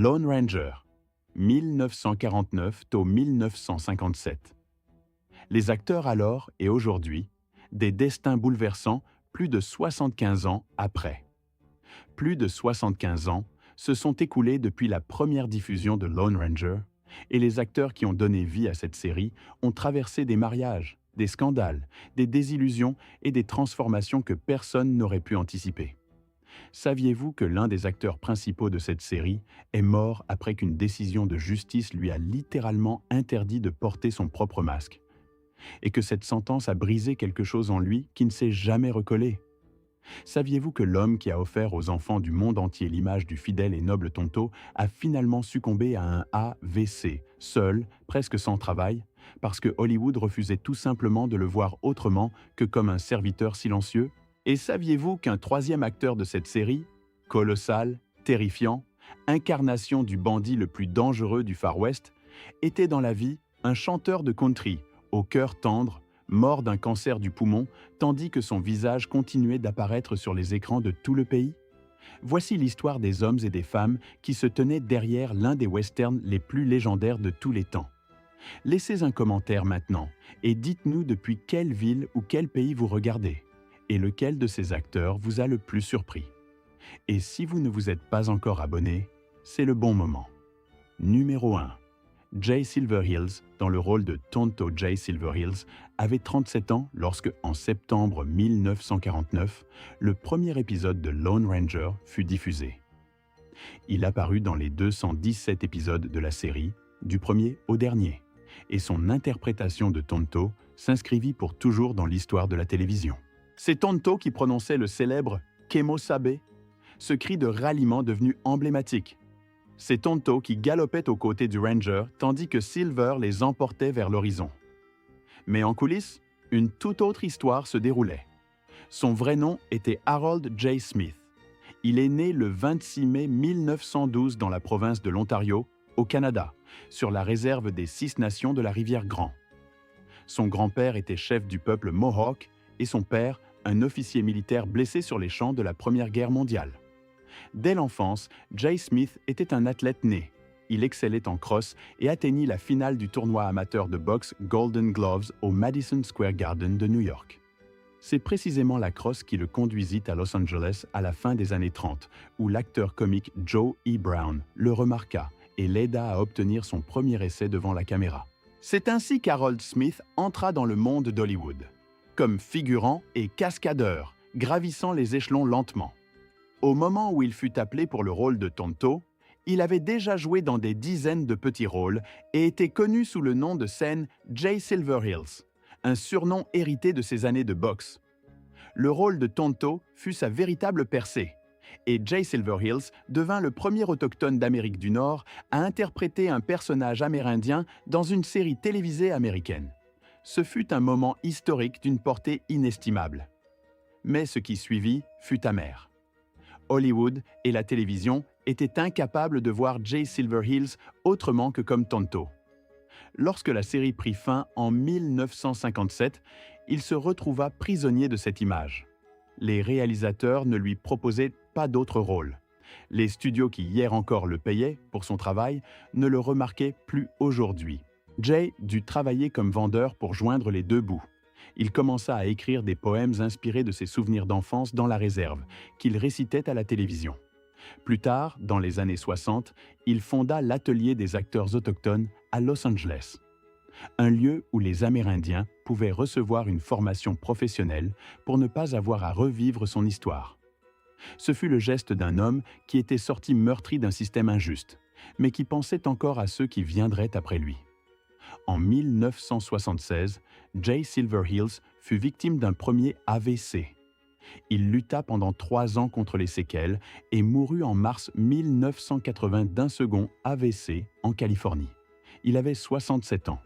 Lone Ranger, 1949–1957. Les acteurs alors et aujourd'hui, des destins bouleversants plus de 75 ans après. Plus de 75 ans se sont écoulés depuis la première diffusion de Lone Ranger, et les acteurs qui ont donné vie à cette série ont traversé des mariages, des scandales, des désillusions et des transformations que personne n'aurait pu anticiper. Saviez-vous que l'un des acteurs principaux de cette série est mort après qu'une décision de justice lui a littéralement interdit de porter son propre masque? Et que cette sentence a brisé quelque chose en lui qui ne s'est jamais recollé? Saviez-vous que l'homme qui a offert aux enfants du monde entier l'image du fidèle et noble Tonto a finalement succombé à un AVC, seul, presque sans travail, parce que Hollywood refusait tout simplement de le voir autrement que comme un serviteur silencieux? Et saviez-vous qu'un troisième acteur de cette série, colossal, terrifiant, incarnation du bandit le plus dangereux du Far West, était dans la vie un chanteur de country, au cœur tendre, mort d'un cancer du poumon, tandis que son visage continuait d'apparaître sur les écrans de tout le pays? Voici l'histoire des hommes et des femmes qui se tenaient derrière l'un des westerns les plus légendaires de tous les temps. Laissez un commentaire maintenant et dites-nous depuis quelle ville ou quel pays vous regardez et lequel de ces acteurs vous a le plus surpris. Et si vous ne vous êtes pas encore abonné, c'est le bon moment. Numéro 1. Jay Silverheels, dans le rôle de Tonto Jay Silverheels, avait 37 ans lorsque, en septembre 1949, le premier épisode de Lone Ranger fut diffusé. Il apparut dans les 217 épisodes de la série, du premier au dernier, et son interprétation de Tonto s'inscrivit pour toujours dans l'histoire de la télévision. C'est Tonto qui prononçait le célèbre « Kemo Sabe », ce cri de ralliement devenu emblématique. C'est Tonto qui galopait aux côtés du Ranger tandis que Silver les emportait vers l'horizon. Mais en coulisses, une toute autre histoire se déroulait. Son vrai nom était Harold J. Smith. Il est né le 26 mai 1912 dans la province de l'Ontario, au Canada, sur la réserve des Six Nations de la rivière Grand. Son grand-père était chef du peuple Mohawk et son père, un officier militaire blessé sur les champs de la Première Guerre mondiale. Dès l'enfance, Jay Smith était un athlète né. Il excellait en crosse et atteignit la finale du tournoi amateur de boxe Golden Gloves au Madison Square Garden de New York. C'est précisément la crosse qui le conduisit à Los Angeles à la fin des années 30, où l'acteur comique Joe E. Brown le remarqua et l'aida à obtenir son premier essai devant la caméra. C'est ainsi qu'Harold Smith entra dans le monde d'Hollywood, comme figurant et cascadeur, gravissant les échelons lentement. Au moment où il fut appelé pour le rôle de Tonto, il avait déjà joué dans des dizaines de petits rôles et était connu sous le nom de scène Jay Silverheels, un surnom hérité de ses années de boxe. Le rôle de Tonto fut sa véritable percée, et Jay Silverheels devint le premier autochtone d'Amérique du Nord à interpréter un personnage amérindien dans une série télévisée américaine. Ce fut un moment historique d'une portée inestimable. Mais ce qui suivit fut amer. Hollywood et la télévision étaient incapables de voir Jay Silverheels autrement que comme Tonto. Lorsque la série prit fin en 1957, il se retrouva prisonnier de cette image. Les réalisateurs ne lui proposaient pas d'autre rôle. Les studios qui hier encore le payaient pour son travail ne le remarquaient plus aujourd'hui. Jay dut travailler comme vendeur pour joindre les deux bouts. Il commença à écrire des poèmes inspirés de ses souvenirs d'enfance dans la réserve, qu'il récitait à la télévision. Plus tard, dans les années 60, il fonda l'Atelier des acteurs autochtones à Los Angeles, un lieu où les Amérindiens pouvaient recevoir une formation professionnelle pour ne pas avoir à revivre son histoire. Ce fut le geste d'un homme qui était sorti meurtri d'un système injuste, mais qui pensait encore à ceux qui viendraient après lui. En 1976, Jay Silverheels fut victime d'un premier AVC. Il lutta pendant 3 ans contre les séquelles et mourut en mars 1980 d'un second AVC en Californie. Il avait 67 ans.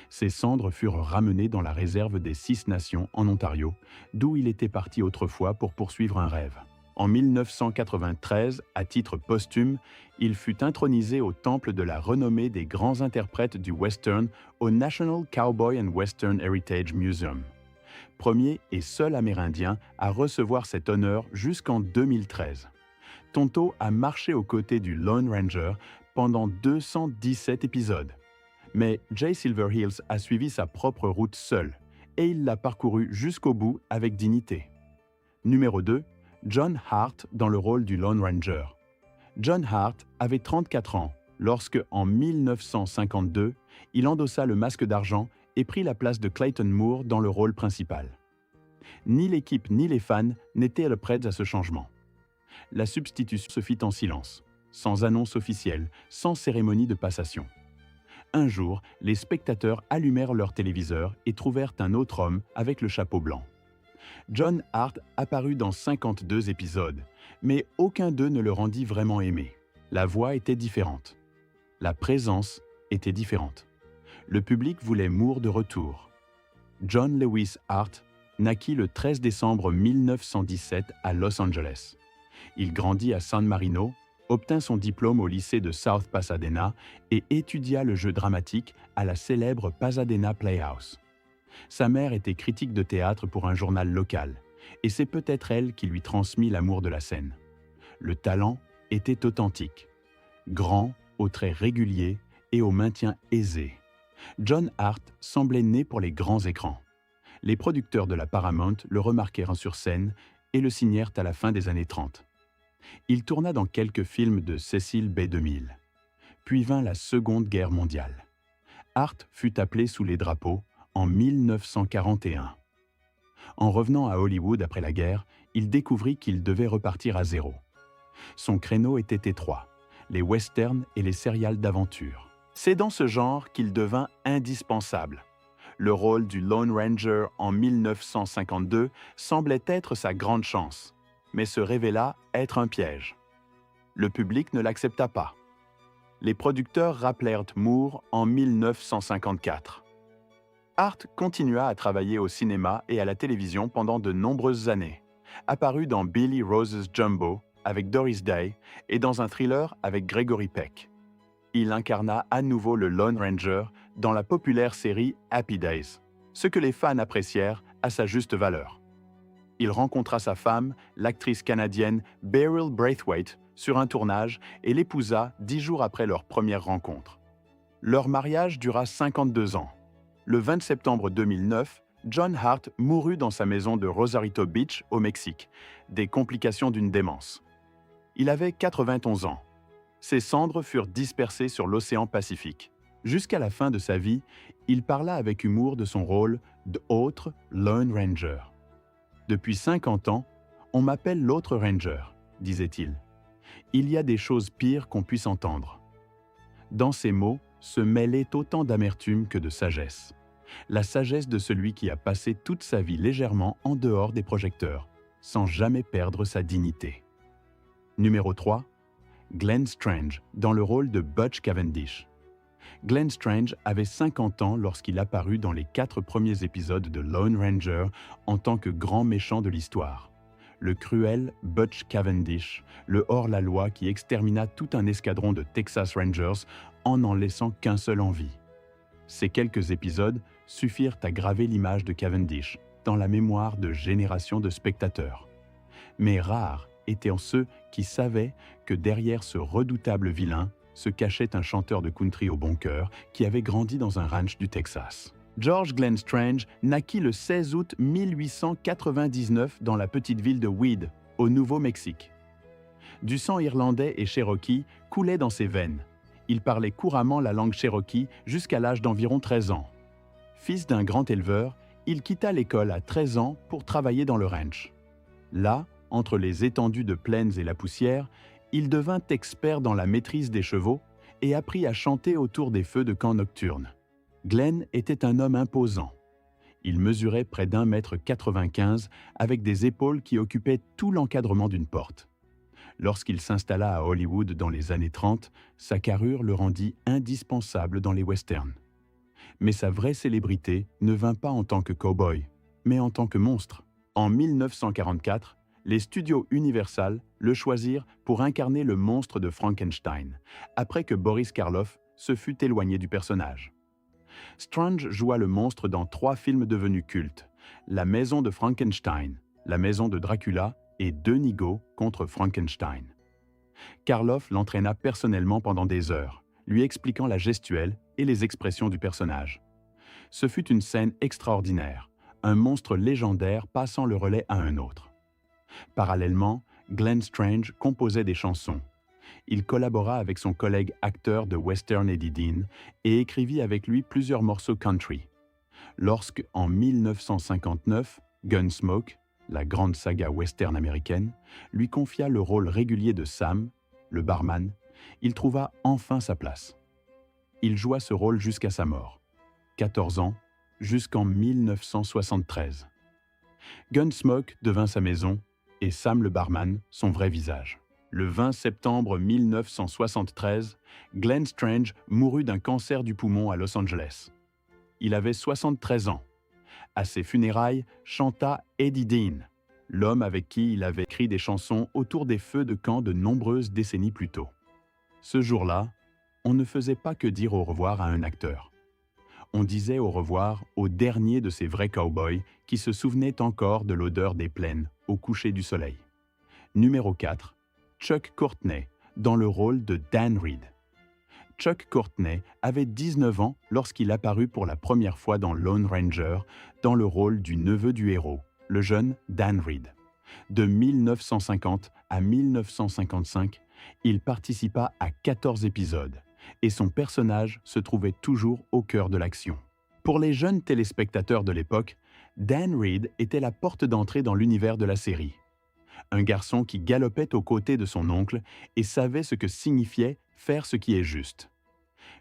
Ses cendres furent ramenées dans la réserve des Six Nations en Ontario, d'où il était parti autrefois pour poursuivre un rêve. En 1993, à titre posthume, il fut intronisé au temple de la renommée des grands interprètes du western au National Cowboy and Western Heritage Museum. Premier et seul Amérindien à recevoir cet honneur jusqu'en 2013. Tonto a marché aux côtés du Lone Ranger pendant 217 épisodes. Mais Jay Silverheels a suivi sa propre route seul, et il l'a parcouru jusqu'au bout avec dignité. Numéro 2, John Hart dans le rôle du Lone Ranger. John Hart avait 34 ans lorsque, en 1952, il endossa le masque d'argent et prit la place de Clayton Moore dans le rôle principal. Ni l'équipe ni les fans n'étaient prêts à ce changement. La substitution se fit en silence, sans annonce officielle, sans cérémonie de passation. Un jour, les spectateurs allumèrent leur téléviseur et trouvèrent un autre homme avec le chapeau blanc. John Hart apparut dans 52 épisodes, mais aucun d'eux ne le rendit vraiment aimé. La voix était différente. La présence était différente. Le public voulait Moore de retour. John Lewis Hart naquit le 13 décembre 1917 à Los Angeles. Il grandit à San Marino, obtint son diplôme au lycée de South Pasadena et étudia le jeu dramatique à la célèbre Pasadena Playhouse. Sa mère était critique de théâtre pour un journal local, et c'est peut-être elle qui lui transmit l'amour de la scène. Le talent était authentique, grand, aux traits réguliers et au maintien aisé. John Hart semblait né pour les grands écrans. Les producteurs de la Paramount le remarquèrent sur scène et le signèrent à la fin des années 30. Il tourna dans quelques films de Cecil B. DeMille. Puis vint la Seconde Guerre mondiale. Hart fut appelé sous les drapeaux en 1941. En revenant à Hollywood après la guerre, il découvrit qu'il devait repartir à zéro. Son créneau était étroit, les westerns et les serials d'aventure. C'est dans ce genre qu'il devint indispensable. Le rôle du Lone Ranger en 1952 semblait être sa grande chance, mais se révéla être un piège. Le public ne l'accepta pas. Les producteurs rappelèrent Moore en 1954. Hart continua à travailler au cinéma et à la télévision pendant de nombreuses années, apparut dans Billy Rose's Jumbo avec Doris Day et dans un thriller avec Gregory Peck. Il incarna à nouveau le Lone Ranger dans la populaire série Happy Days, ce que les fans apprécièrent à sa juste valeur. Il rencontra sa femme, l'actrice canadienne Beryl Braithwaite, sur un tournage et l'épousa 10 jours après leur première rencontre. Leur mariage dura 52 ans. Le 20 septembre 2009, John Hart mourut dans sa maison de Rosarito Beach, au Mexique, des complications d'une démence. Il avait 91 ans. Ses cendres furent dispersées sur l'océan Pacifique. Jusqu'à la fin de sa vie, il parla avec humour de son rôle d'autre Lone Ranger. « Depuis 50 ans, on m'appelle l'autre Ranger », disait-il. « Il y a des choses pires qu'on puisse entendre. » Dans ces mots se mêlait autant d'amertume que de sagesse. La sagesse de celui qui a passé toute sa vie légèrement en dehors des projecteurs, sans jamais perdre sa dignité. Numéro 3. Glenn Strange, dans le rôle de Butch Cavendish. Glenn Strange avait 50 ans lorsqu'il apparut dans les 4 premiers épisodes de Lone Ranger en tant que grand méchant de l'histoire. Le cruel Butch Cavendish, le hors-la-loi qui extermina tout un escadron de Texas Rangers en n'en laissant qu'un seul en vie. Ces quelques épisodes suffirent à graver l'image de Cavendish dans la mémoire de générations de spectateurs. Mais rares étaient ceux qui savaient que derrière ce redoutable vilain se cachait un chanteur de country au bon cœur qui avait grandi dans un ranch du Texas. George Glenn Strange naquit le 16 août 1899 dans la petite ville de Weed, au Nouveau-Mexique. Du sang irlandais et cherokee coulait dans ses veines. Il parlait couramment la langue cherokee jusqu'à l'âge d'environ 13 ans. Fils d'un grand éleveur, il quitta l'école à 13 ans pour travailler dans le ranch. Là, entre les étendues de plaines et la poussière, il devint expert dans la maîtrise des chevaux et apprit à chanter autour des feux de camp nocturnes. Glenn était un homme imposant. Il mesurait près d'1,95 m avec des épaules qui occupaient tout l'encadrement d'une porte. Lorsqu'il s'installa à Hollywood dans les années 30, sa carrure le rendit indispensable dans les westerns. Mais sa vraie célébrité ne vint pas en tant que cow-boy, mais en tant que monstre. En 1944, les studios Universal le choisirent pour incarner le monstre de Frankenstein, après que Boris Karloff se fut éloigné du personnage. Strange joua le monstre dans 3 films devenus cultes, La Maison de Frankenstein, La Maison de Dracula et Deux Nigauds contre Frankenstein. Karloff l'entraîna personnellement pendant des heures, lui expliquant la gestuelle et les expressions du personnage. Ce fut une scène extraordinaire, un monstre légendaire passant le relais à un autre. Parallèlement, Glenn Strange composait des chansons. Il collabora avec son collègue acteur de western Eddie Dean et écrivit avec lui plusieurs morceaux country. Lorsque, en 1959, Gunsmoke, la grande saga western américaine, lui confia le rôle régulier de Sam, le barman, il trouva enfin sa place. Il joua ce rôle jusqu'à sa mort, 14 ans, jusqu'en 1973. Gunsmoke devint sa maison et Sam le barman son vrai visage. Le 20 septembre 1973, Glenn Strange mourut d'un cancer du poumon à Los Angeles. Il avait 73 ans. À ses funérailles, chanta Eddie Dean, l'homme avec qui il avait écrit des chansons autour des feux de camp de nombreuses décennies plus tôt. Ce jour-là, on ne faisait pas que dire au revoir à un acteur. On disait au revoir au dernier de ces vrais cow-boys qui se souvenaient encore de l'odeur des plaines au coucher du soleil. Numéro 4, Chuck Courtney, dans le rôle de Dan Reed. Chuck Courtney avait 19 ans lorsqu'il apparut pour la première fois dans Lone Ranger, dans le rôle du neveu du héros, le jeune Dan Reed. De 1950 à 1955, il participa à 14 épisodes, et son personnage se trouvait toujours au cœur de l'action. Pour les jeunes téléspectateurs de l'époque, Dan Reed était la porte d'entrée dans l'univers de la série. Un garçon qui galopait aux côtés de son oncle et savait ce que signifiait faire ce qui est juste.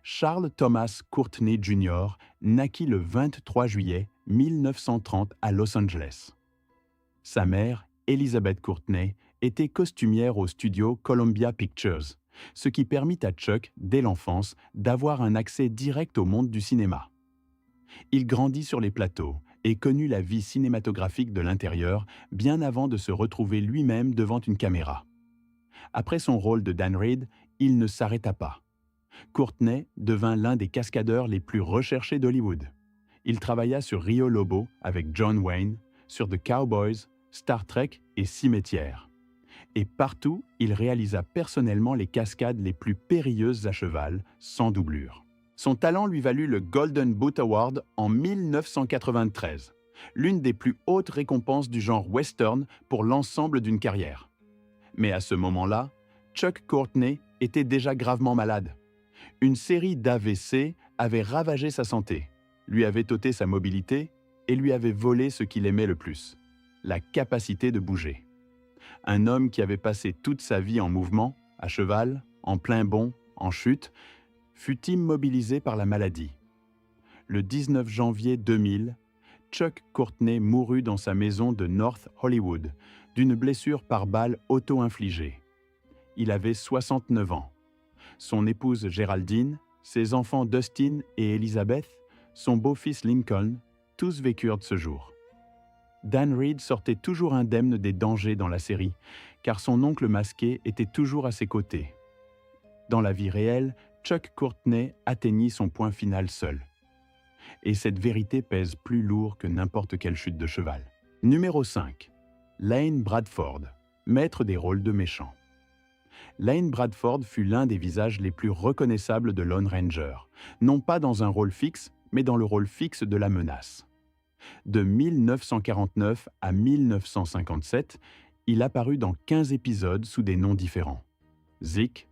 Charles Thomas Courtney Jr. naquit le 23 juillet 1930 à Los Angeles. Sa mère, Elizabeth Courtney, était costumière au studio Columbia Pictures, ce qui permit à Chuck, dès l'enfance, d'avoir un accès direct au monde du cinéma. Il grandit sur les plateaux et connut la vie cinématographique de l'intérieur bien avant de se retrouver lui-même devant une caméra. Après son rôle de Dan Reed, il ne s'arrêta pas. Courtney devint l'un des cascadeurs les plus recherchés d'Hollywood. Il travailla sur Rio Lobo avec John Wayne, sur The Cowboys, Star Trek et Cimetière. Et partout, il réalisa personnellement les cascades les plus périlleuses à cheval, sans doublure. Son talent lui valut le Golden Boot Award en 1993, l'une des plus hautes récompenses du genre western pour l'ensemble d'une carrière. Mais à ce moment-là, Chuck Courtney était déjà gravement malade. Une série d'AVC avait ravagé sa santé, lui avait ôté sa mobilité et lui avait volé ce qu'il aimait le plus, la capacité de bouger. Un homme qui avait passé toute sa vie en mouvement, à cheval, en plein bond, en chute, fut immobilisé par la maladie. Le 19 janvier 2000, Chuck Courtney mourut dans sa maison de North Hollywood d'une blessure par balle auto-infligée. Il avait 69 ans. Son épouse Géraldine, ses enfants Dustin et Elizabeth, son beau-fils Lincoln, tous vécurent ce jour. Dan Reed sortait toujours indemne des dangers dans la série, car son oncle masqué était toujours à ses côtés. Dans la vie réelle, Chuck Courtney atteignit son point final seul. Et cette vérité pèse plus lourd que n'importe quelle chute de cheval. Numéro 5. Lane Bradford, maître des rôles de méchants. Lane Bradford fut l'un des visages les plus reconnaissables de Lone Ranger, non pas dans un rôle fixe, mais dans le rôle fixe de la menace. De 1949 à 1957, il apparut dans 15 épisodes sous des noms différents. Zeke,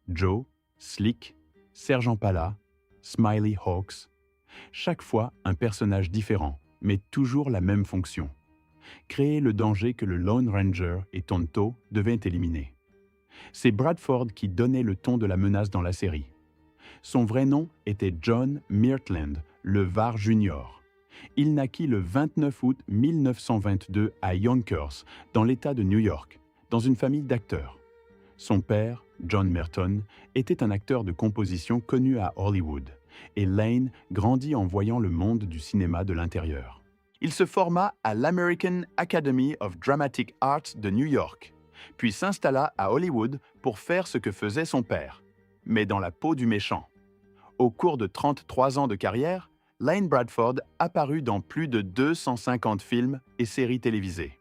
Joe, Slick, Sergent Pala, Smiley Hawks. Chaque fois un personnage différent, mais toujours la même fonction. Créer le danger que le Lone Ranger et Tonto devaient éliminer. C'est Bradford qui donnait le ton de la menace dans la série. Son vrai nom était John Mirtland, le VAR Junior. Il naquit le 29 août 1922 à Yonkers, dans l'État de New York, dans une famille d'acteurs. Son père, John Merton, était un acteur de composition connu à Hollywood, et Lane grandit en voyant le monde du cinéma de l'intérieur. Il se forma à l'American Academy of Dramatic Arts de New York, puis s'installa à Hollywood pour faire ce que faisait son père, mais dans la peau du méchant. Au cours de 33 ans de carrière, Lane Bradford apparut dans plus de 250 films et séries télévisées.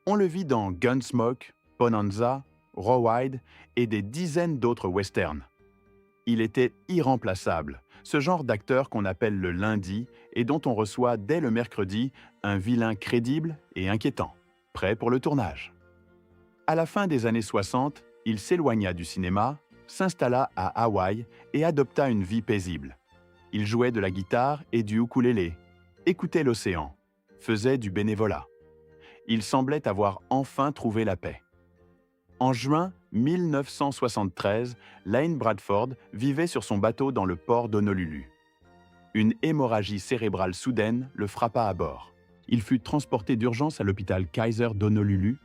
On le vit dans Gunsmoke, Bonanza, Rawhide et des dizaines d'autres westerns. Il était irremplaçable, ce genre d'acteur qu'on appelle le lundi et dont on reçoit dès le mercredi un vilain crédible et inquiétant, prêt pour le tournage. À la fin des années 60, il s'éloigna du cinéma, s'installa à Hawaï et adopta une vie paisible. Il jouait de la guitare et du ukulélé, écoutait l'océan, faisait du bénévolat. Il semblait avoir enfin trouvé la paix. En juin 1973, Lane Bradford vivait sur son bateau dans le port d'Honolulu. Une hémorragie cérébrale soudaine le frappa à bord. Il fut transporté d'urgence à l'hôpital Kaiser d'Honolulu,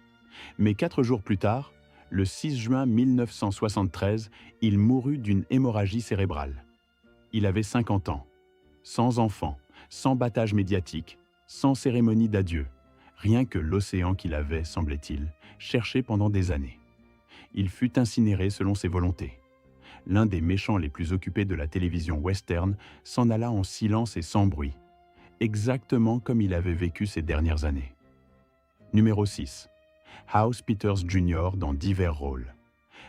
mais 4 jours plus tard, le 6 juin 1973, il mourut d'une hémorragie cérébrale. Il avait 50 ans, sans enfant, sans battage médiatique, sans cérémonie d'adieu, rien que l'océan qu'il avait, semblait-il, cherché pendant des années. Il fut incinéré selon ses volontés. L'un des méchants les plus occupés de la télévision western s'en alla en silence et sans bruit, exactement comme il avait vécu ces dernières années. Numéro 6. House Peters Jr. dans divers rôles.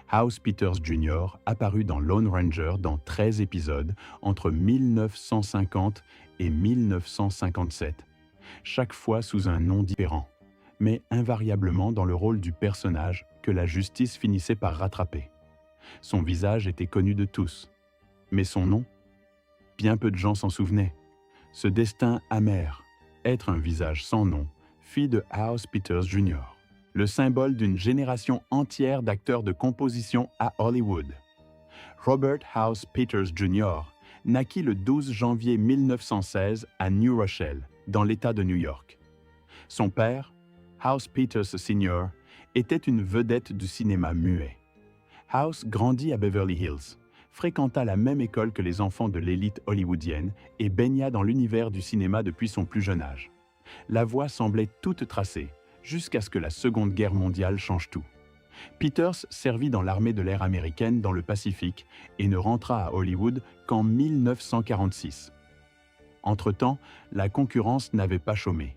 House Peters Jr. apparut dans Lone Ranger dans 13 épisodes entre 1950 et 1957, chaque fois sous un nom différent, mais invariablement dans le rôle du personnage que la justice finissait par rattraper. Son visage était connu de tous, mais son nom, bien peu de gens s'en souvenaient. Ce destin amer, être un visage sans nom, fit de House Peters Jr. le symbole d'une génération entière d'acteurs de composition à Hollywood. Robert House Peters Jr. naquit le 12 janvier 1916 à New Rochelle, dans l'État de New York. Son père, House Peters Sr., était une vedette du cinéma muet. House grandit à Beverly Hills, fréquenta la même école que les enfants de l'élite hollywoodienne et baigna dans l'univers du cinéma depuis son plus jeune âge. La voie semblait toute tracée, jusqu'à ce que la Seconde Guerre mondiale change tout. Peters servit dans l'armée de l'air américaine dans le Pacifique et ne rentra à Hollywood qu'en 1946. Entre-temps, la concurrence n'avait pas chômé.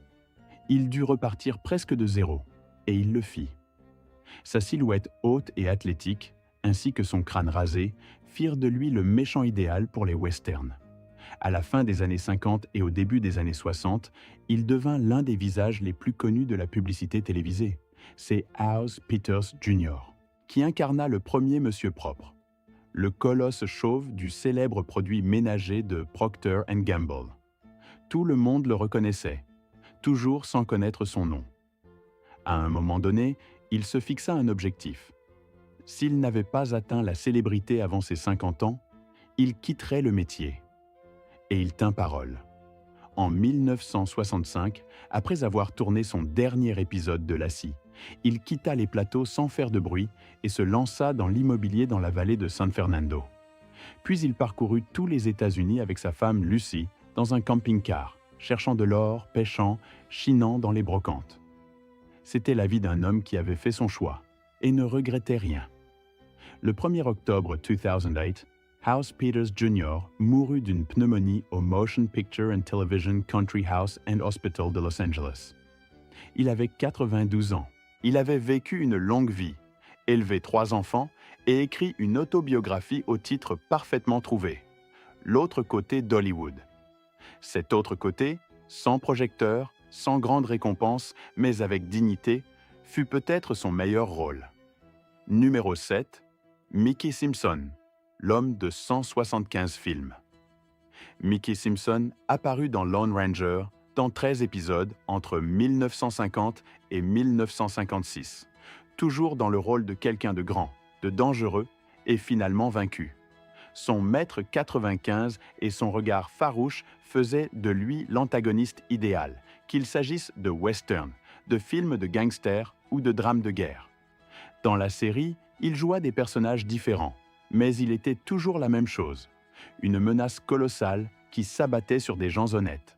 Il dut repartir presque de zéro, et il le fit. Sa silhouette haute et athlétique, ainsi que son crâne rasé, firent de lui le méchant idéal pour les westerns. À la fin des années 50 et au début des années 60, il devint l'un des visages les plus connus de la publicité télévisée. C'est House Peters Jr., qui incarna le premier Monsieur Propre, le colosse chauve du célèbre produit ménager de Procter & Gamble. Tout le monde le reconnaissait, toujours sans connaître son nom. À un moment donné, il se fixa un objectif. S'il n'avait pas atteint la célébrité avant ses 50 ans, il quitterait le métier. Et il tint parole. En 1965, après avoir tourné son dernier épisode de Lassie, il quitta les plateaux sans faire de bruit et se lança dans l'immobilier dans la vallée de San Fernando. Puis il parcourut tous les États-Unis avec sa femme Lucy dans un camping-car, cherchant de l'or, pêchant, chinant dans les brocantes. C'était la vie d'un homme qui avait fait son choix et ne regrettait rien. Le 1er octobre 2008, House Peters Jr. mourut d'une pneumonie au Motion Picture and Television Country House and Hospital de Los Angeles. Il avait 92 ans. Il avait vécu une longue vie, élevé 3 enfants et écrit une autobiographie au titre parfaitement trouvé, L'autre côté d'Hollywood. Cet autre côté, sans projecteur, sans grande récompense, mais avec dignité, fut peut-être son meilleur rôle. Numéro 7, Mickey Simpson, l'homme de 175 films. Mickey Simpson apparut dans Lone Ranger dans 13 épisodes entre 1950 et 1956, toujours dans le rôle de quelqu'un de grand, de dangereux et finalement vaincu. Son mètre 95 et son regard farouche faisaient de lui l'antagoniste idéal, qu'il s'agisse de western, de films de gangsters ou de drames de guerre. Dans la série, il joua des personnages différents, mais il était toujours la même chose, une menace colossale qui s'abattait sur des gens honnêtes.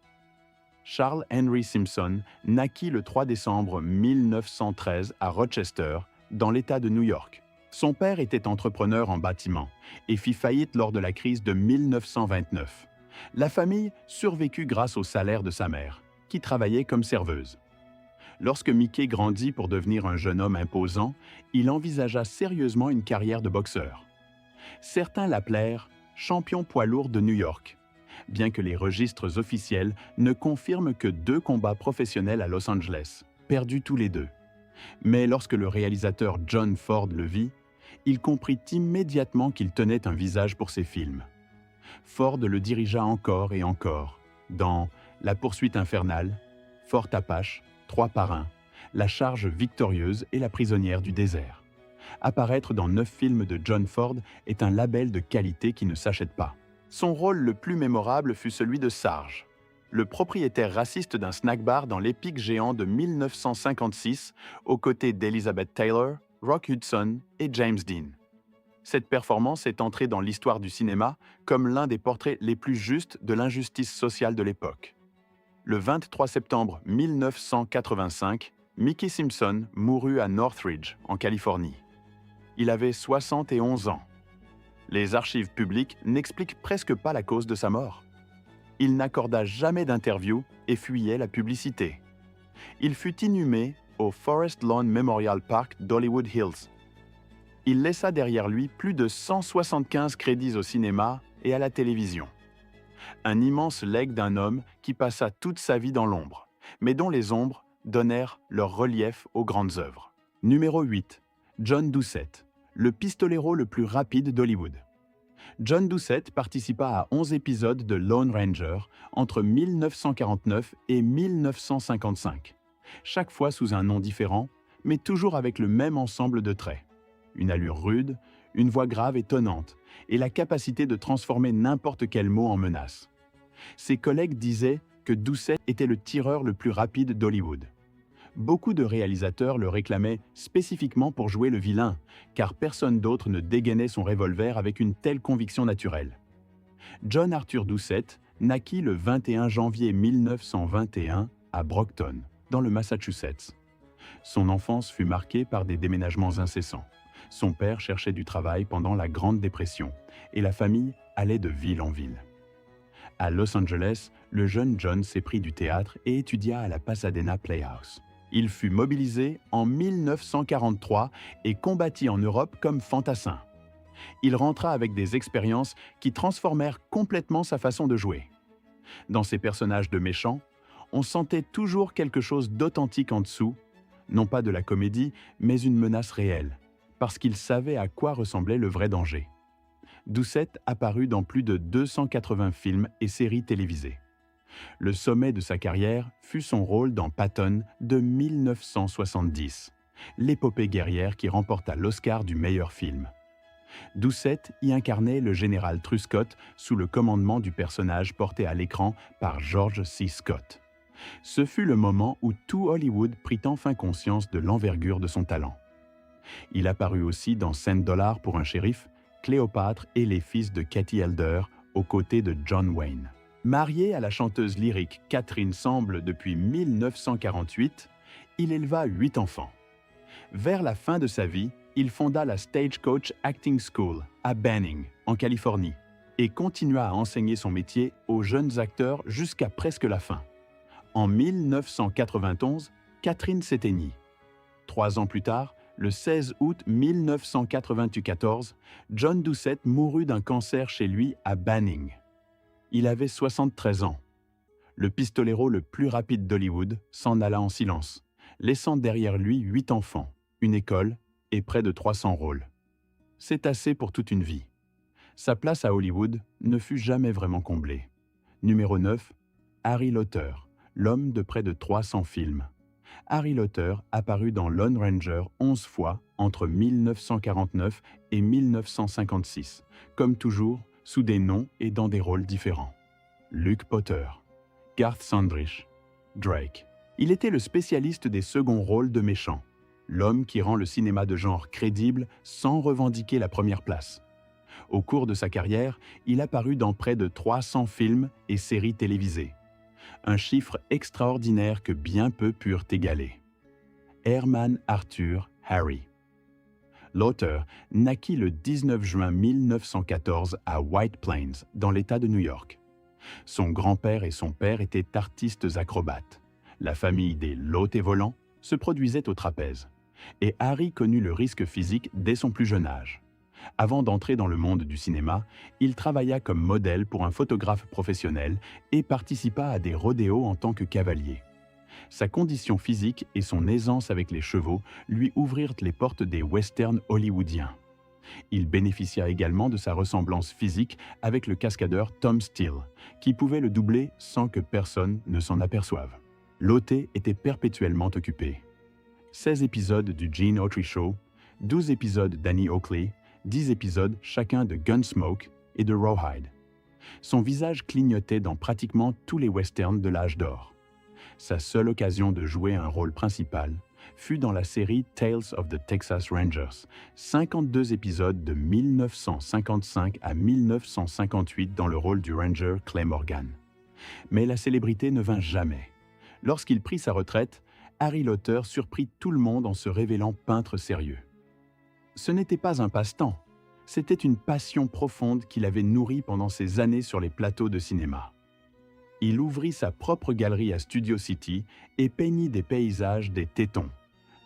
Charles Henry Simpson naquit le 3 décembre 1913 à Rochester, dans l'État de New York. Son père était entrepreneur en bâtiment et fit faillite lors de la crise de 1929. La famille survécut grâce au salaire de sa mère, qui travaillait comme serveuse. Lorsque Mickey grandit pour devenir un jeune homme imposant, il envisagea sérieusement une carrière de boxeur. Certains l'appelèrent « champion poids lourd de New York », bien que les registres officiels ne confirment que 2 combats professionnels à Los Angeles, perdus tous les 2. Mais lorsque le réalisateur John Ford le vit, il comprit immédiatement qu'il tenait un visage pour ses films. Ford le dirigea encore et encore, dans La poursuite infernale, Fort Apache, 3 parrains, La charge victorieuse et La prisonnière du désert. Apparaître dans 9 films de John Ford est un label de qualité qui ne s'achète pas. Son rôle le plus mémorable fut celui de Sarge, le propriétaire raciste d'un snack-bar dans l'épique géant de 1956, aux côtés d'Elizabeth Taylor, Rock Hudson et James Dean. Cette performance est entrée dans l'histoire du cinéma comme l'un des portraits les plus justes de l'injustice sociale de l'époque. Le 23 septembre 1985, Mickey Simpson mourut à Northridge, en Californie. Il avait 71 ans. Les archives publiques n'expliquent presque pas la cause de sa mort. Il n'accorda jamais d'interview et fuyait la publicité. Il fut inhumé au Forest Lawn Memorial Park d'Hollywood Hills. Il laissa derrière lui plus de 175 crédits au cinéma et à la télévision. Un immense legs d'un homme qui passa toute sa vie dans l'ombre, mais dont les ombres donnèrent leur relief aux grandes œuvres. Numéro 8. John Doucette, le pistolero le plus rapide d'Hollywood. John Doucette participa à 11 épisodes de Lone Ranger entre 1949 et 1955, chaque fois sous un nom différent, mais toujours avec le même ensemble de traits. Une allure rude, une voix grave et tonnante, et la capacité de transformer n'importe quel mot en menace. Ses collègues disaient que Doucette était le tireur le plus rapide d'Hollywood. Beaucoup de réalisateurs le réclamaient spécifiquement pour jouer le vilain, car personne d'autre ne dégainait son revolver avec une telle conviction naturelle. John Arthur Doucette naquit le 21 janvier 1921 à Brockton, dans le Massachusetts. Son enfance fut marquée par des déménagements incessants. Son père cherchait du travail pendant la Grande Dépression et la famille allait de ville en ville. À Los Angeles, le jeune John s'éprit du théâtre et étudia à la Pasadena Playhouse. Il fut mobilisé en 1943 et combattit en Europe comme fantassin. Il rentra avec des expériences qui transformèrent complètement sa façon de jouer. Dans ses personnages de méchants, on sentait toujours quelque chose d'authentique en dessous, non pas de la comédie, mais une menace réelle, parce qu'il savait à quoi ressemblait le vrai danger. Doucette apparut dans plus de 280 films et séries télévisées. Le sommet de sa carrière fut son rôle dans Patton de 1970, l'épopée guerrière qui remporta l'Oscar du meilleur film. Doucette y incarnait le général Truscott sous le commandement du personnage porté à l'écran par George C. Scott. Ce fut le moment où tout Hollywood prit enfin conscience de l'envergure de son talent. Il apparut aussi dans $100 pour un shérif, Cléopâtre et les fils de Katie Elder aux côtés de John Wayne. Marié à la chanteuse lyrique Catherine Semble depuis 1948, il éleva 8 enfants. Vers la fin de sa vie, il fonda la Stagecoach Acting School à Banning, en Californie, et continua à enseigner son métier aux jeunes acteurs jusqu'à presque la fin. En 1991, Catherine s'éteignit. 3 ans plus tard, le 16 août 1994, John Doucette mourut d'un cancer chez lui à Banning. Il avait 73 ans. Le pistolero le plus rapide d'Hollywood s'en alla en silence, laissant derrière lui 8 enfants, une école et près de 300 rôles. C'est assez pour toute une vie. Sa place à Hollywood ne fut jamais vraiment comblée. Numéro 9, Harry Lauter, l'homme de près de 300 films. Harry Lauter apparut dans Lone Ranger 11 fois entre 1949 et 1956, comme toujours sous des noms et dans des rôles différents. Luke Potter, Garth Sandrich, Drake. Il était le spécialiste des seconds rôles de méchants, l'homme qui rend le cinéma de genre crédible sans revendiquer la première place. Au cours de sa carrière, il apparut dans près de 300 films et séries télévisées. Un chiffre extraordinaire que bien peu purent égaler. Herman Arthur Harry. Lauter naquit le 19 juin 1914 à White Plains, dans l'État de New York. Son grand-père et son père étaient artistes acrobates. La famille des Lauter volants se produisait au trapèze, et Harry connut le risque physique dès son plus jeune âge. Avant d'entrer dans le monde du cinéma, il travailla comme modèle pour un photographe professionnel et participa à des rodéos en tant que cavalier. Sa condition physique et son aisance avec les chevaux lui ouvrirent les portes des westerns hollywoodiens. Il bénéficia également de sa ressemblance physique avec le cascadeur Tom Steele, qui pouvait le doubler sans que personne ne s'en aperçoive. L'OT était perpétuellement occupé. 16 épisodes du Gene Autry Show, 12 épisodes d'Annie Oakley, 10 épisodes chacun de Gunsmoke et de Rawhide. Son visage clignotait dans pratiquement tous les westerns de l'âge d'or. Sa seule occasion de jouer un rôle principal fut dans la série Tales of the Texas Rangers, 52 épisodes de 1955 à 1958 dans le rôle du Ranger Clay Morgan. Mais la célébrité ne vint jamais. Lorsqu'il prit sa retraite, Harry Lauter surprit tout le monde en se révélant peintre sérieux. Ce n'était pas un passe-temps, c'était une passion profonde qu'il avait nourrie pendant ses années sur les plateaux de cinéma. Il ouvrit sa propre galerie à Studio City et peignit des paysages des Tétons,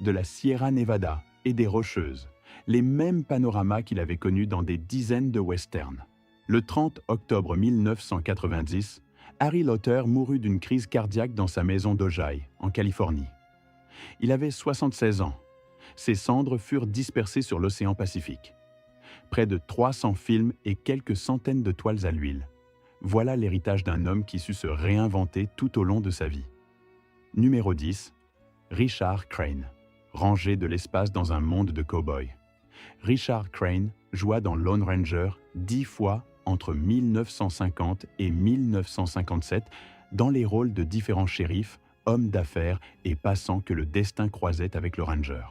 de la Sierra Nevada et des Rocheuses, les mêmes panoramas qu'il avait connus dans des dizaines de westerns. Le 30 octobre 1990, Harry Lauter mourut d'une crise cardiaque dans sa maison d'Ojai, en Californie. Il avait 76 ans. Ses cendres furent dispersées sur l'océan Pacifique. Près de 300 films et quelques centaines de toiles à l'huile. Voilà l'héritage d'un homme qui sut se réinventer tout au long de sa vie. Numéro 10. Richard Crane. Rangé de l'espace dans un monde de cow-boys. Richard Crane joua dans Lone Ranger 10 fois entre 1950 et 1957 dans les rôles de différents shérifs, hommes d'affaires et passants que le destin croisait avec le Ranger.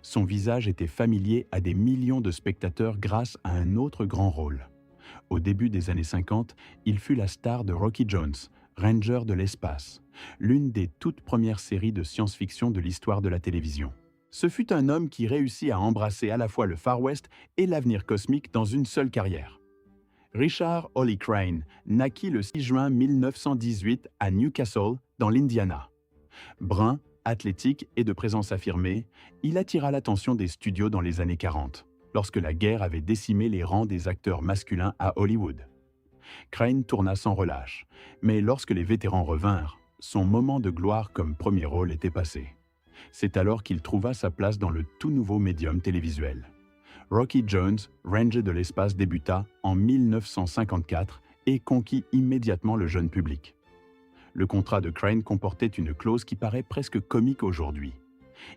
Son visage était familier à des millions de spectateurs grâce à un autre grand rôle. Au début des années 50, il fut la star de Rocky Jones, Ranger de l'espace, l'une des toutes premières séries de science-fiction de l'histoire de la télévision. Ce fut un homme qui réussit à embrasser à la fois le Far West et l'avenir cosmique dans une seule carrière. Richard Holly Crane naquit le 6 juin 1918 à Newcastle, dans l'Indiana. Brun, athlétique et de présence affirmée, il attira l'attention des studios dans les années 40. Lorsque la guerre avait décimé les rangs des acteurs masculins à Hollywood. Crane tourna sans relâche, mais lorsque les vétérans revinrent, son moment de gloire comme premier rôle était passé. C'est alors qu'il trouva sa place dans le tout nouveau médium télévisuel. Rocky Jones, Ranger de l'espace, débuta en 1954 et conquit immédiatement le jeune public. Le contrat de Crane comportait une clause qui paraît presque comique aujourd'hui.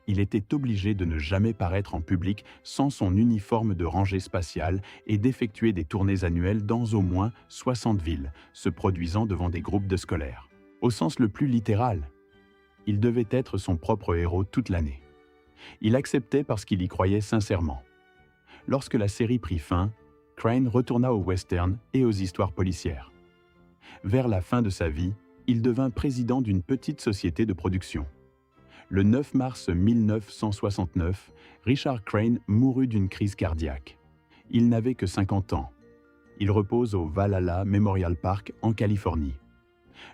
Il était obligé de ne jamais paraître en public sans son uniforme de rangée spatiale et d'effectuer des tournées annuelles dans au moins 60 villes, se produisant devant des groupes de scolaires. Au sens le plus littéral, il devait être son propre héros toute l'année. Il acceptait parce qu'il y croyait sincèrement. Lorsque la série prit fin, Crane retourna aux westerns et aux histoires policières. Vers la fin de sa vie, il devint président d'une petite société de production. Le 9 mars 1969, Richard Crane mourut d'une crise cardiaque. Il n'avait que 50 ans. Il repose au Valhalla Memorial Park en Californie.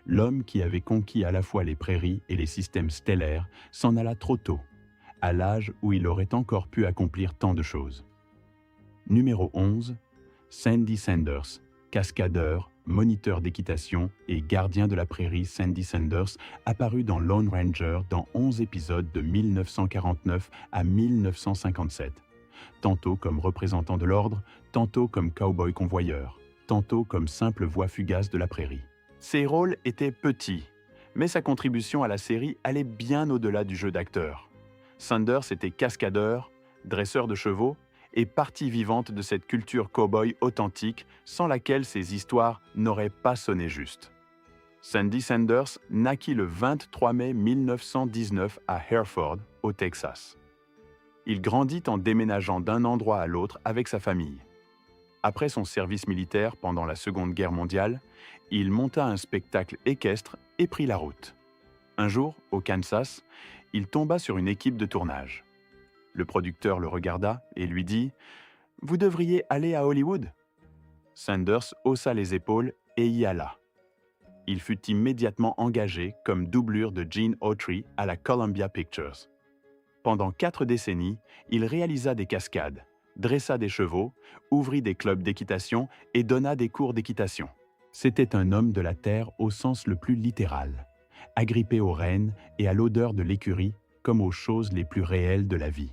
L'homme qui avait conquis à la fois les prairies et les systèmes stellaires s'en alla trop tôt, à l'âge où il aurait encore pu accomplir tant de choses. Numéro 11. Sandy Sanders, cascadeur, moniteur d'équitation et gardien de la prairie Sandy Sanders, apparut dans Lone Ranger dans 11 épisodes de 1949 à 1957, tantôt comme représentant de l'ordre, tantôt comme cow-boy convoyeur, tantôt comme simple voix fugace de la prairie. Ses rôles étaient petits, mais sa contribution à la série allait bien au-delà du jeu d'acteur. Sanders était cascadeur, dresseur de chevaux, et partie vivante de cette culture cow-boy authentique sans laquelle ces histoires n'auraient pas sonné juste. Sandy Sanders naquit le 23 mai 1919 à Hereford, au Texas. Il grandit en déménageant d'un endroit à l'autre avec sa famille. Après son service militaire pendant la Seconde Guerre mondiale, il monta un spectacle équestre et prit la route. Un jour, au Kansas, il tomba sur une équipe de tournage. Le producteur le regarda et lui dit « Vous devriez aller à Hollywood ». Sanders haussa les épaules et y alla. Il fut immédiatement engagé comme doublure de Gene Autry à la Columbia Pictures. Pendant 4 décennies, il réalisa des cascades, dressa des chevaux, ouvrit des clubs d'équitation et donna des cours d'équitation. C'était un homme de la terre au sens le plus littéral, agrippé aux rênes et à l'odeur de l'écurie comme aux choses les plus réelles de la vie.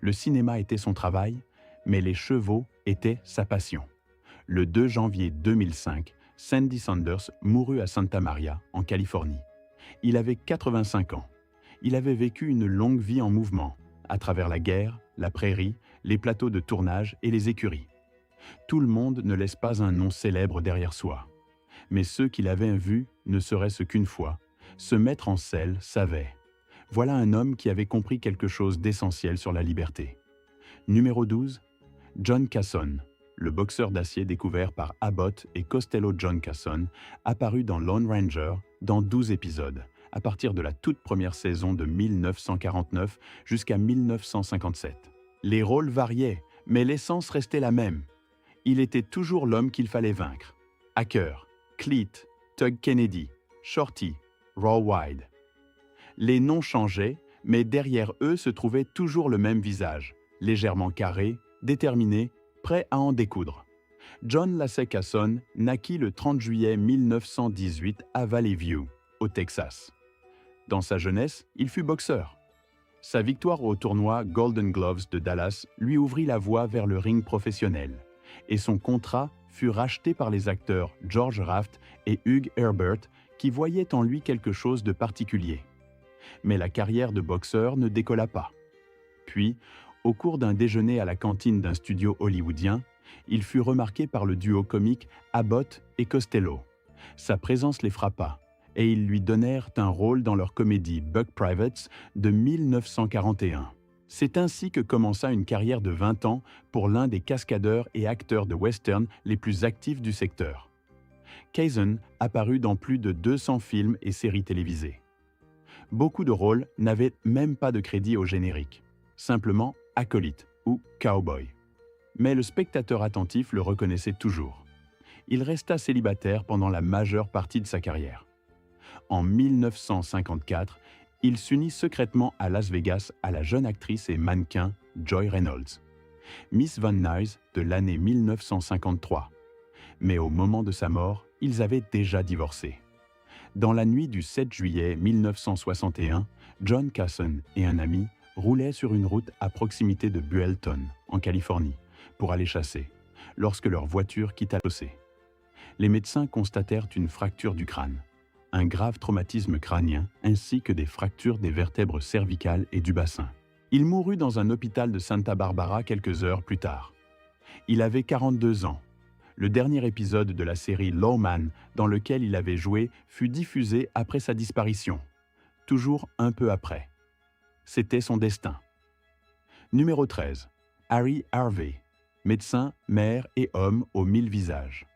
Le cinéma était son travail, mais les chevaux étaient sa passion. Le 2 janvier 2005, Sandy Saunders mourut à Santa Maria, en Californie. Il avait 85 ans. Il avait vécu une longue vie en mouvement, à travers la guerre, la prairie, les plateaux de tournage et les écuries. Tout le monde ne laisse pas un nom célèbre derrière soi. Mais ceux qui l'avaient vu, ne serait-ce qu'une fois, se mettre en selle savaient. Voilà un homme qui avait compris quelque chose d'essentiel sur la liberté. Numéro 12, John Casson, le boxeur d'acier découvert par Abbott et Costello John Casson, apparu dans Lone Ranger dans 12 épisodes, à partir de la toute première saison de 1949 jusqu'à 1957. Les rôles variaient, mais l'essence restait la même. Il était toujours l'homme qu'il fallait vaincre. Hacker, Cleet, Tug Kennedy, Shorty, Raw Wide. Les noms changeaient, mais derrière eux se trouvait toujours le même visage, légèrement carré, déterminé, prêt à en découdre. John Lassay Casson naquit le 30 juillet 1918 à Valley View, au Texas. Dans sa jeunesse, il fut boxeur. Sa victoire au tournoi Golden Gloves de Dallas lui ouvrit la voie vers le ring professionnel, et son contrat fut racheté par les acteurs George Raft et Hugh Herbert qui voyaient en lui quelque chose de particulier. Mais la carrière de boxeur ne décolla pas. Puis, au cours d'un déjeuner à la cantine d'un studio hollywoodien, il fut remarqué par le duo comique Abbott et Costello. Sa présence les frappa, et ils lui donnèrent un rôle dans leur comédie Buck Privates de 1941. C'est ainsi que commença une carrière de 20 ans pour l'un des cascadeurs et acteurs de western les plus actifs du secteur. Casson apparut dans plus de 200 films et séries télévisées. Beaucoup de rôles n'avaient même pas de crédit au générique, simplement acolyte ou cowboy. Mais le spectateur attentif le reconnaissait toujours. Il resta célibataire pendant la majeure partie de sa carrière. En 1954, il s'unit secrètement à Las Vegas à la jeune actrice et mannequin Joy Reynolds, Miss Van Nuys de l'année 1953. Mais au moment de sa mort, ils avaient déjà divorcé. Dans la nuit du 7 juillet 1961, John Casson et un ami roulaient sur une route à proximité de Buellton, en Californie, pour aller chasser, lorsque leur voiture quitta l'OC. Les médecins constatèrent une fracture du crâne, un grave traumatisme crânien ainsi que des fractures des vertèbres cervicales et du bassin. Il mourut dans un hôpital de Santa Barbara quelques heures plus tard. Il avait 42 ans. Le dernier épisode de la série Lawman, dans lequel il avait joué, fut diffusé après sa disparition, toujours un peu après. C'était son destin. Numéro 13. Harry Harvey, médecin, mère et homme aux 1000 visages.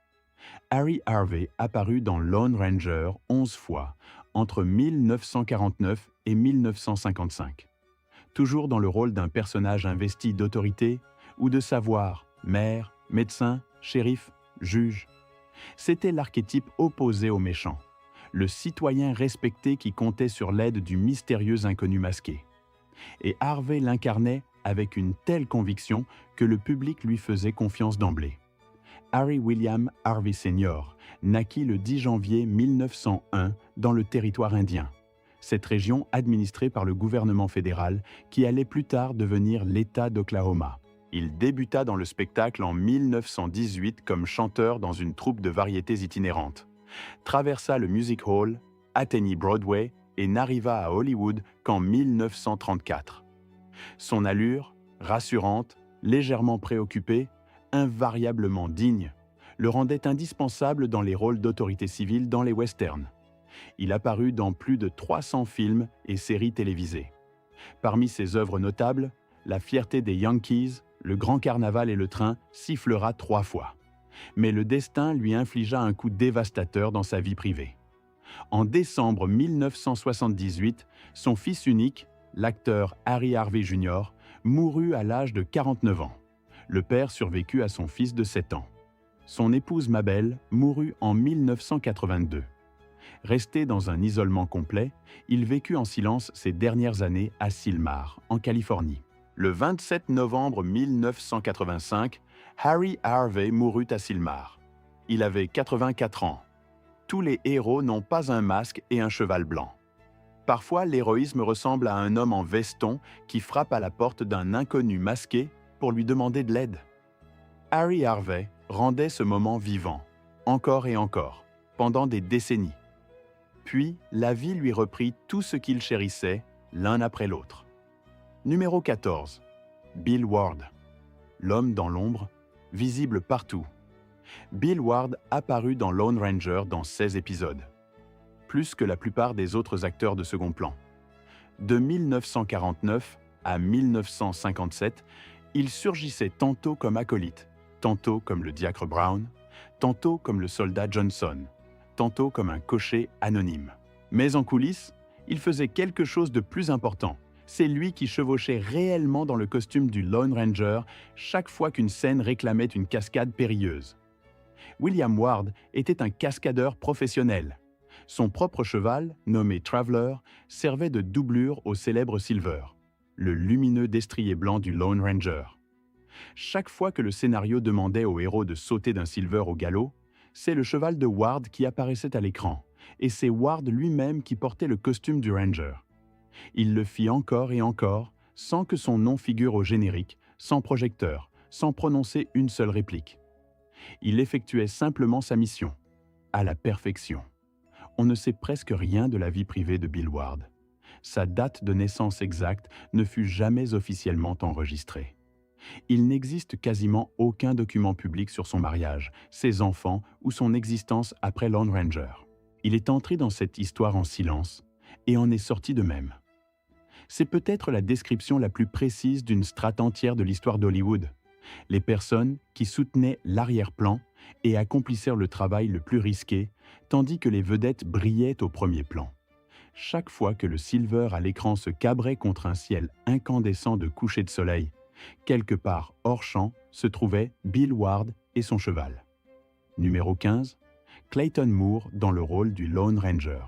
Harry Harvey apparut dans Lone Ranger 11 fois, entre 1949 et 1955. Toujours dans le rôle d'un personnage investi d'autorité ou de savoir, maire, médecin, shérif, juge. C'était l'archétype opposé au méchant, le citoyen respecté qui comptait sur l'aide du mystérieux inconnu masqué. Et Harvey l'incarnait avec une telle conviction que le public lui faisait confiance d'emblée. Harry William Harvey Sr. naquit le 10 janvier 1901 dans le territoire indien, cette région administrée par le gouvernement fédéral qui allait plus tard devenir l'État d'Oklahoma. Il débuta dans le spectacle en 1918 comme chanteur dans une troupe de variétés itinérantes, traversa le Music Hall, atteignit Broadway et n'arriva à Hollywood qu'en 1934. Son allure, rassurante, légèrement préoccupée, invariablement digne, le rendait indispensable dans les rôles d'autorité civile dans les westerns. Il apparut dans plus de 300 films et séries télévisées. Parmi ses œuvres notables, La fierté des Yankees, Le Grand Carnaval et le Train sifflera 3 fois. Mais le destin lui infligea un coup dévastateur dans sa vie privée. En décembre 1978, son fils unique, l'acteur Harry Harvey Jr., mourut à l'âge de 49 ans. Le père survécut à son fils de 7 ans. Son épouse Mabel mourut en 1982. Resté dans un isolement complet, il vécut en silence ses dernières années à Sylmar, en Californie. Le 27 novembre 1985, Harry Harvey mourut à Sylmar. Il avait 84 ans. Tous les héros n'ont pas un masque et un cheval blanc. Parfois, l'héroïsme ressemble à un homme en veston qui frappe à la porte d'un inconnu masqué pour lui demander de l'aide. Harry Harvey rendait ce moment vivant, encore et encore, pendant des décennies. Puis, la vie lui reprit tout ce qu'il chérissait, l'un après l'autre. Numéro 14. Bill Ward. L'homme dans l'ombre, visible partout. Bill Ward apparut dans Lone Ranger dans 16 épisodes, plus que la plupart des autres acteurs de second plan. De 1949 à 1957, il surgissait tantôt comme acolyte, tantôt comme le diacre Brown, tantôt comme le soldat Johnson, tantôt comme un cocher anonyme. Mais en coulisses, il faisait quelque chose de plus important. C'est lui qui chevauchait réellement dans le costume du Lone Ranger chaque fois qu'une scène réclamait une cascade périlleuse. William Ward était un cascadeur professionnel. Son propre cheval, nommé Traveler, servait de doublure au célèbre Silver, le lumineux destrier blanc du Lone Ranger. Chaque fois que le scénario demandait au héros de sauter d'un Silver au galop, c'est le cheval de Ward qui apparaissait à l'écran, et c'est Ward lui-même qui portait le costume du Ranger. Il le fit encore et encore, sans que son nom figure au générique, sans projecteur, sans prononcer une seule réplique. Il effectuait simplement sa mission, à la perfection. On ne sait presque rien de la vie privée de Bill Ward. Sa date de naissance exacte ne fut jamais officiellement enregistrée. Il n'existe quasiment aucun document public sur son mariage, ses enfants ou son existence après Lone Ranger. Il est entré dans cette histoire en silence et en est sorti de même. C'est peut-être la description la plus précise d'une strate entière de l'histoire d'Hollywood. Les personnes qui soutenaient l'arrière-plan et accomplissaient le travail le plus risqué, tandis que les vedettes brillaient au premier plan. Chaque fois que le Silver à l'écran se cabrait contre un ciel incandescent de coucher de soleil, quelque part hors champ se trouvaient Bill Ward et son cheval. Numéro 15, Clayton Moore dans le rôle du Lone Ranger.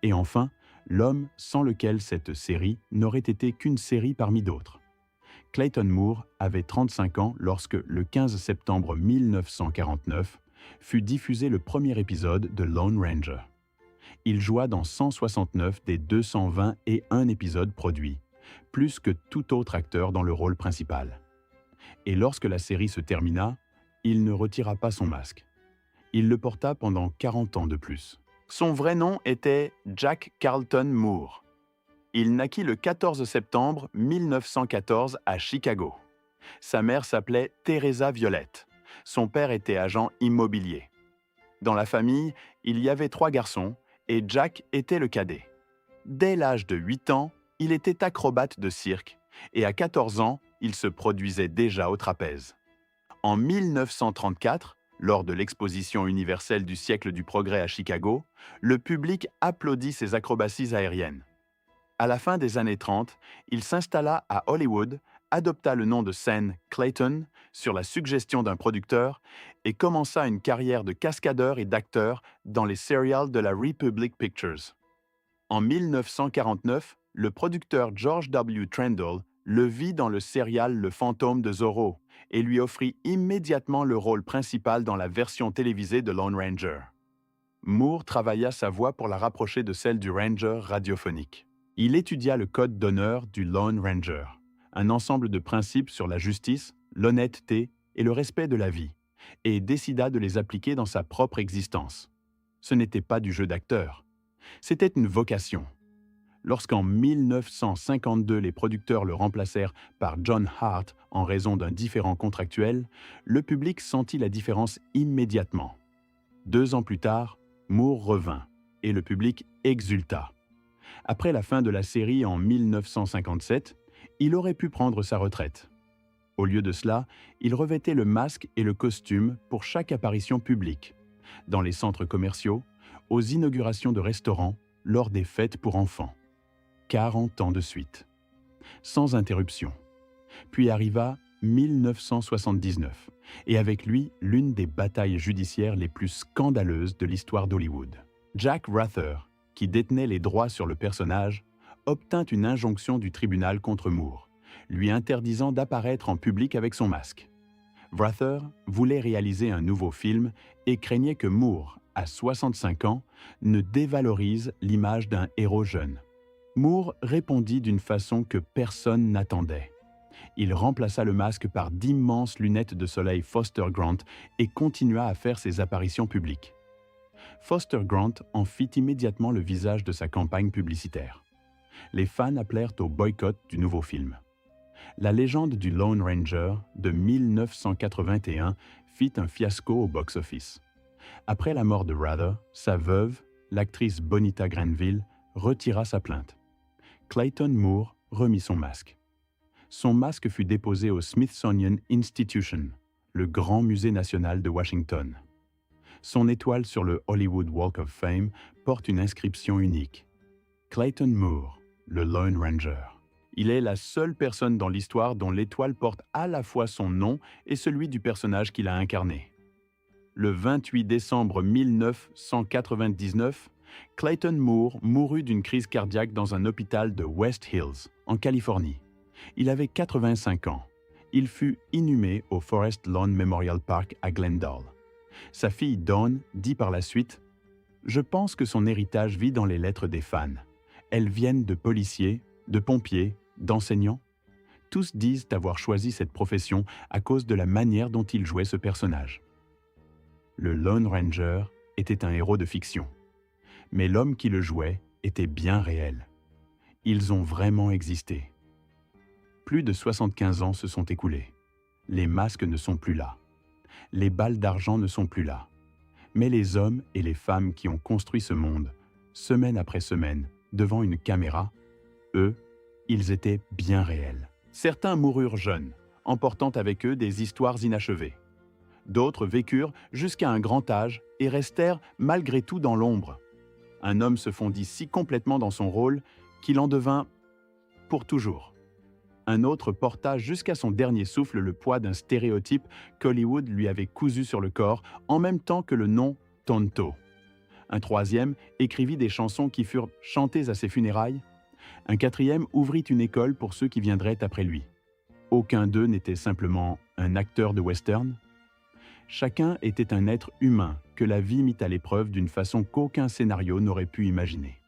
Et enfin, l'homme sans lequel cette série n'aurait été qu'une série parmi d'autres. Clayton Moore avait 35 ans lorsque, le 15 septembre 1949, fut diffusé le premier épisode de Lone Ranger. Il joua dans 169 des 221 épisodes produits, plus que tout autre acteur dans le rôle principal. Et lorsque la série se termina, il ne retira pas son masque. Il le porta pendant 40 ans de plus. Son vrai nom était Jack Carlton Moore. Il naquit le 14 septembre 1914 à Chicago. Sa mère s'appelait Teresa Violette. Son père était agent immobilier. Dans la famille, il y avait 3 garçons et Jack était le cadet. Dès l'âge de 8 ans, il était acrobate de cirque et à 14 ans, il se produisait déjà au trapèze. En 1934, lors de l'exposition universelle du siècle du progrès à Chicago, le public applaudit ses acrobaties aériennes. À la fin des années 30, il s'installa à Hollywood, adopta le nom de scène Clayton sur la suggestion d'un producteur et commença une carrière de cascadeur et d'acteur dans les serials de la Republic Pictures. En 1949, le producteur George W. Trendle le vit dans le serial Le Fantôme de Zorro et lui offrit immédiatement le rôle principal dans la version télévisée de Lone Ranger. Moore travailla sa voix pour la rapprocher de celle du Ranger radiophonique. Il étudia le code d'honneur du Lone Ranger, un ensemble de principes sur la justice, l'honnêteté et le respect de la vie, et décida de les appliquer dans sa propre existence. Ce n'était pas du jeu d'acteur, c'était une vocation. Lorsqu'en 1952 les producteurs le remplacèrent par John Hart en raison d'un différend contractuel, le public sentit la différence immédiatement. 2 ans plus tard, Moore revint, et le public exulta. Après la fin de la série en 1957, il aurait pu prendre sa retraite. Au lieu de cela, il revêtait le masque et le costume pour chaque apparition publique, dans les centres commerciaux, aux inaugurations de restaurants, lors des fêtes pour enfants. 40 ans de suite, sans interruption. Puis arriva 1979, et avec lui, l'une des batailles judiciaires les plus scandaleuses de l'histoire d'Hollywood. Jack Wrather, qui détenait les droits sur le personnage, obtint une injonction du tribunal contre Moore, lui interdisant d'apparaître en public avec son masque. Wrather voulait réaliser un nouveau film et craignait que Moore, à 65 ans, ne dévalorise l'image d'un héros jeune. Moore répondit d'une façon que personne n'attendait. Il remplaça le masque par d'immenses lunettes de soleil Foster Grant et continua à faire ses apparitions publiques. Foster Grant en fit immédiatement le visage de sa campagne publicitaire. Les fans appelèrent au boycott du nouveau film. La légende du Lone Ranger de 1981 fit un fiasco au box-office. Après la mort de Wrather, sa veuve, l'actrice Bonita Grenville, retira sa plainte. Clayton Moore remit son masque. Son masque fut déposé au Smithsonian Institution, le grand musée national de Washington. Son étoile sur le Hollywood Walk of Fame porte une inscription unique. Clayton Moore, le Lone Ranger. Il est la seule personne dans l'histoire dont l'étoile porte à la fois son nom et celui du personnage qu'il a incarné. Le 28 décembre 1999, Clayton Moore mourut d'une crise cardiaque dans un hôpital de West Hills, en Californie. Il avait 85 ans. Il fut inhumé au Forest Lawn Memorial Park à Glendale. Sa fille Dawn dit par la suite « Je pense que son héritage vit dans les lettres des fans. Elles viennent de policiers, de pompiers, d'enseignants. Tous disent avoir choisi cette profession à cause de la manière dont il jouait ce personnage. » Le Lone Ranger était un héros de fiction. Mais l'homme qui le jouait était bien réel. Ils ont vraiment existé. Plus de 75 ans se sont écoulés. Les masques ne sont plus là. Les balles d'argent ne sont plus là. Mais les hommes et les femmes qui ont construit ce monde, semaine après semaine, devant une caméra, eux, ils étaient bien réels. Certains moururent jeunes, emportant avec eux des histoires inachevées. D'autres vécurent jusqu'à un grand âge et restèrent malgré tout dans l'ombre. Un homme se fondit si complètement dans son rôle qu'il en devint pour toujours. Un autre porta jusqu'à son dernier souffle le poids d'un stéréotype qu'Hollywood lui avait cousu sur le corps, en même temps que le nom Tonto. Un troisième écrivit des chansons qui furent chantées à ses funérailles. Un quatrième ouvrit une école pour ceux qui viendraient après lui. Aucun d'eux n'était simplement un acteur de western. Chacun était un être humain que la vie mit à l'épreuve d'une façon qu'aucun scénario n'aurait pu imaginer.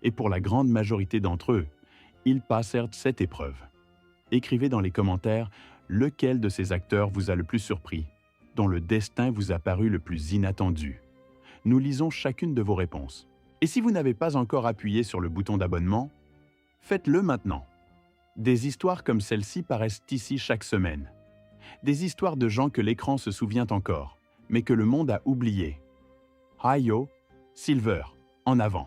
Et pour la grande majorité d'entre eux, ils passèrent cette épreuve. Écrivez dans les commentaires lequel de ces acteurs vous a le plus surpris, dont le destin vous a paru le plus inattendu. Nous lisons chacune de vos réponses. Et si vous n'avez pas encore appuyé sur le bouton d'abonnement, faites-le maintenant. Des histoires comme celle-ci paraissent ici chaque semaine. Des histoires de gens que l'écran se souvient encore, mais que le monde a oubliés. Hi-yo, Silver, en avant.